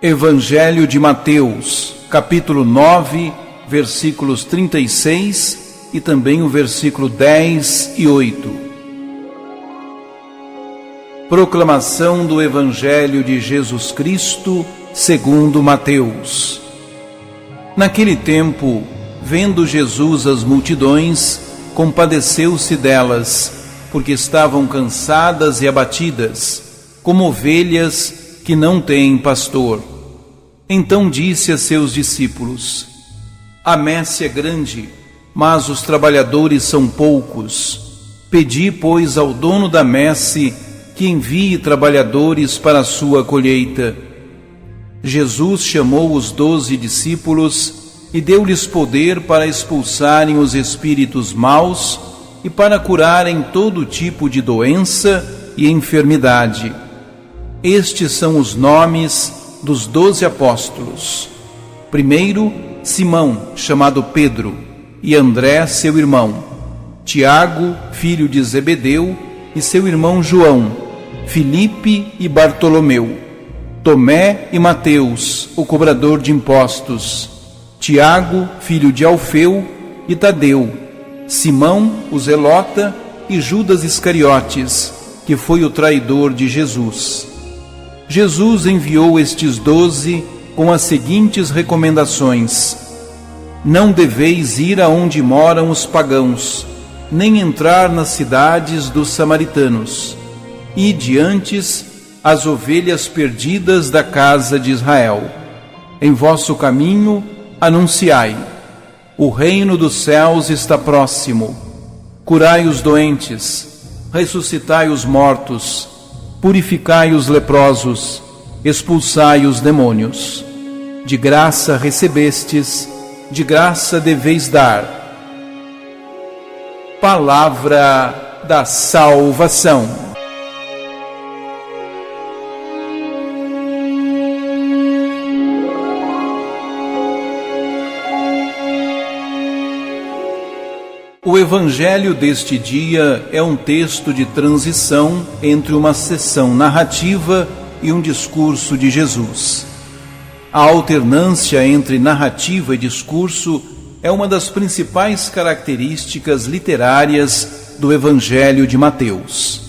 Evangelho de Mateus, capítulo 9, versículos 36 e também o versículo 10 e 8. Proclamação do Evangelho de Jesus Cristo, segundo Mateus. Naquele tempo, vendo Jesus as multidões, compadeceu-se delas, porque estavam cansadas e abatidas, como ovelhas que não têm pastor. Então disse a seus discípulos: A messe é grande, mas os trabalhadores são poucos. Pedi, pois, ao dono da messe que envie trabalhadores para a sua colheita. Jesus chamou os 12 discípulos e deu-lhes poder para expulsarem os espíritos maus e para curarem todo tipo de doença e enfermidade. Estes são os nomes dos 12 apóstolos. Primeiro, Simão, chamado Pedro, e André, seu irmão, Tiago, filho de Zebedeu, e seu irmão João, Filipe e Bartolomeu, Tomé e Mateus, o cobrador de impostos, Tiago, filho de Alfeu, e Tadeu, Simão, o zelota, e Judas Iscariotes, que foi o traidor de Jesus. Jesus enviou estes 12 com as seguintes recomendações: Não deveis ir aonde moram os pagãos, nem entrar nas cidades dos samaritanos. Ide antes as ovelhas perdidas da casa de Israel. Em vosso caminho anunciai: O reino dos céus está próximo. Curai os doentes, ressuscitai os mortos, purificai os leprosos, expulsai os demônios. De graça recebestes, de graça deveis dar. Palavra da salvação. O Evangelho deste dia é um texto de transição entre uma sessão narrativa e um discurso de Jesus. A alternância entre narrativa e discurso é uma das principais características literárias do Evangelho de Mateus.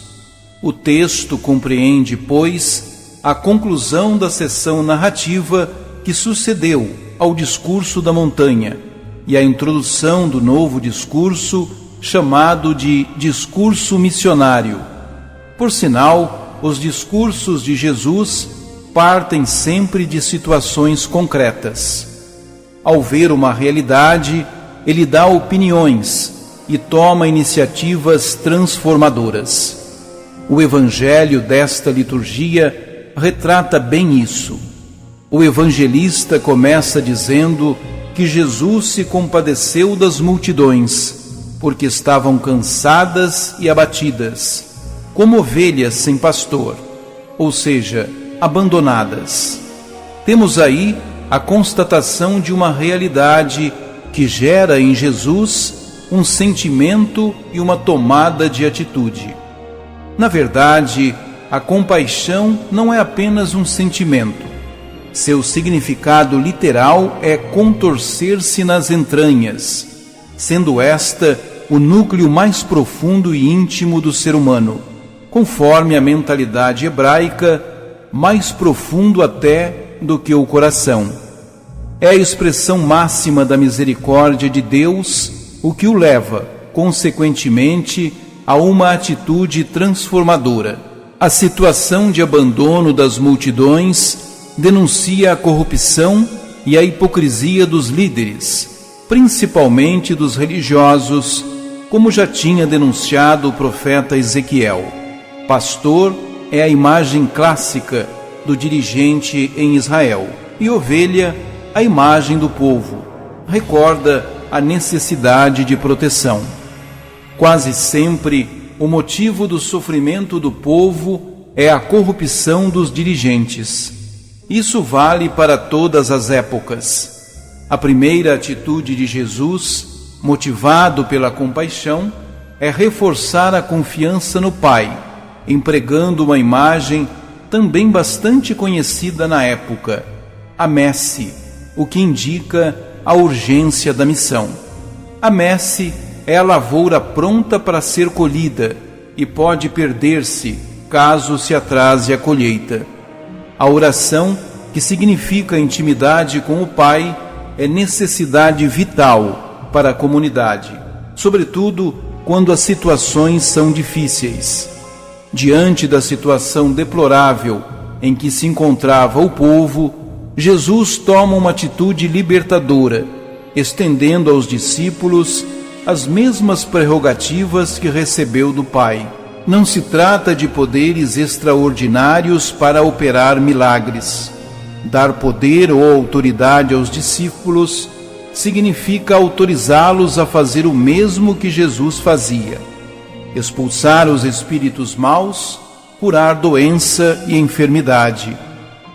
O texto compreende, pois, a conclusão da sessão narrativa que sucedeu ao discurso da montanha e a introdução do novo discurso, chamado de discurso missionário. Por sinal, os discursos de Jesus partem sempre de situações concretas. Ao ver uma realidade, ele dá opiniões e toma iniciativas transformadoras. O Evangelho desta liturgia retrata bem isso. O evangelista começa dizendo que Jesus se compadeceu das multidões, porque estavam cansadas e abatidas, como ovelhas sem pastor, ou seja, abandonadas. Temos aí a constatação de uma realidade que gera em Jesus um sentimento e uma tomada de atitude. Na verdade, a compaixão não é apenas um sentimento. Seu significado literal é contorcer-se nas entranhas, sendo esta o núcleo mais profundo e íntimo do ser humano, conforme a mentalidade hebraica, mais profundo até do que o coração. É a expressão máxima da misericórdia de Deus, o que o leva, consequentemente, a uma atitude transformadora. A situação de abandono das multidões denuncia a corrupção e a hipocrisia dos líderes, principalmente dos religiosos, como já tinha denunciado o profeta Ezequiel. Pastor é a imagem clássica do dirigente em Israel, e ovelha, a imagem do povo. Recorda a necessidade de proteção. Quase sempre, o motivo do sofrimento do povo é a corrupção dos dirigentes. Isso vale para todas as épocas. A primeira atitude de Jesus, motivado pela compaixão, é reforçar a confiança no Pai, empregando uma imagem também bastante conhecida na época, a messe, o que indica a urgência da missão. A messe é a lavoura pronta para ser colhida e pode perder-se caso se atrase a colheita. A oração, que significa intimidade com o Pai, é necessidade vital para a comunidade, sobretudo quando as situações são difíceis. Diante da situação deplorável em que se encontrava o povo, Jesus toma uma atitude libertadora, estendendo aos discípulos as mesmas prerrogativas que recebeu do Pai. Não se trata de poderes extraordinários para operar milagres. Dar poder ou autoridade aos discípulos significa autorizá-los a fazer o mesmo que Jesus fazia: expulsar os espíritos maus, curar doença e enfermidade.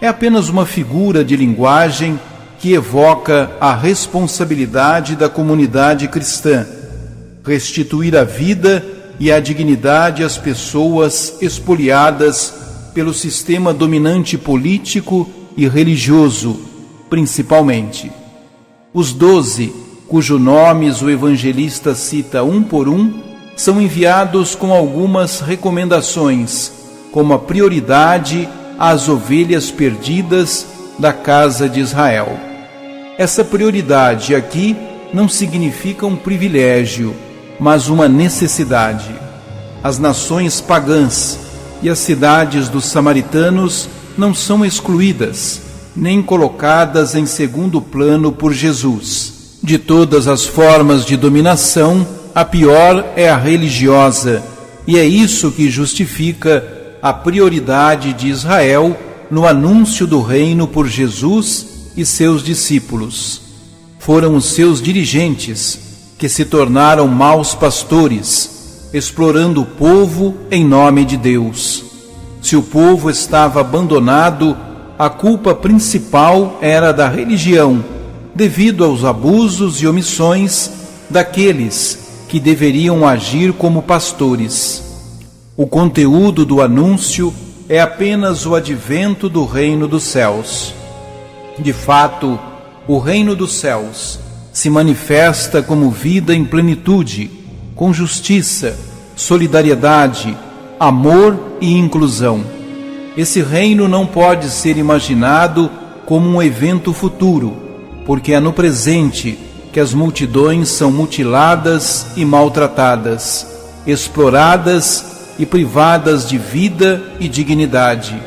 É apenas uma figura de linguagem que evoca a responsabilidade da comunidade cristã: restituir a vida e a dignidade às pessoas espoliadas pelo sistema dominante político e religioso, principalmente. Os 12, cujos nomes o evangelista cita um por um, são enviados com algumas recomendações, como a prioridade às ovelhas perdidas da casa de Israel. Essa prioridade aqui não significa um privilégio, mas uma necessidade. As nações pagãs e as cidades dos samaritanos não são excluídas, nem colocadas em segundo plano por Jesus. De todas as formas de dominação, a pior é a religiosa, e é isso que justifica a prioridade de Israel no anúncio do reino por Jesus e seus discípulos. Foram os seus dirigentes que se tornaram maus pastores, explorando o povo em nome de Deus. Se o povo estava abandonado, a culpa principal era da religião, devido aos abusos e omissões daqueles que deveriam agir como pastores. O conteúdo do anúncio é apenas o advento do reino dos céus. De fato, o reino dos céus se manifesta como vida em plenitude, com justiça, solidariedade, amor e inclusão. Esse reino não pode ser imaginado como um evento futuro, porque é no presente que as multidões são mutiladas e maltratadas, exploradas e privadas de vida e dignidade.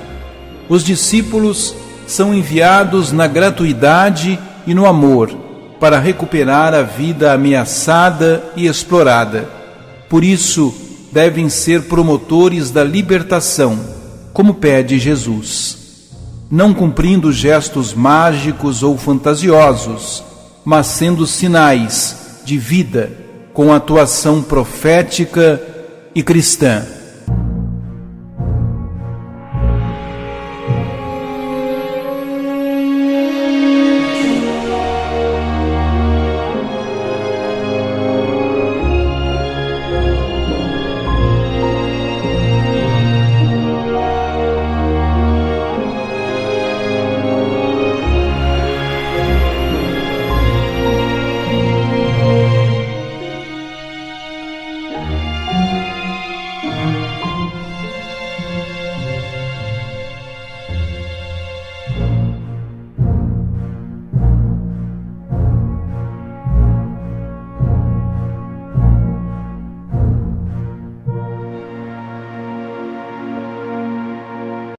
Os discípulos são enviados na gratuidade e no amor para recuperar a vida ameaçada e explorada. Por isso, devem ser promotores da libertação, como pede Jesus, não cumprindo gestos mágicos ou fantasiosos, mas sendo sinais de vida com atuação profética e cristã.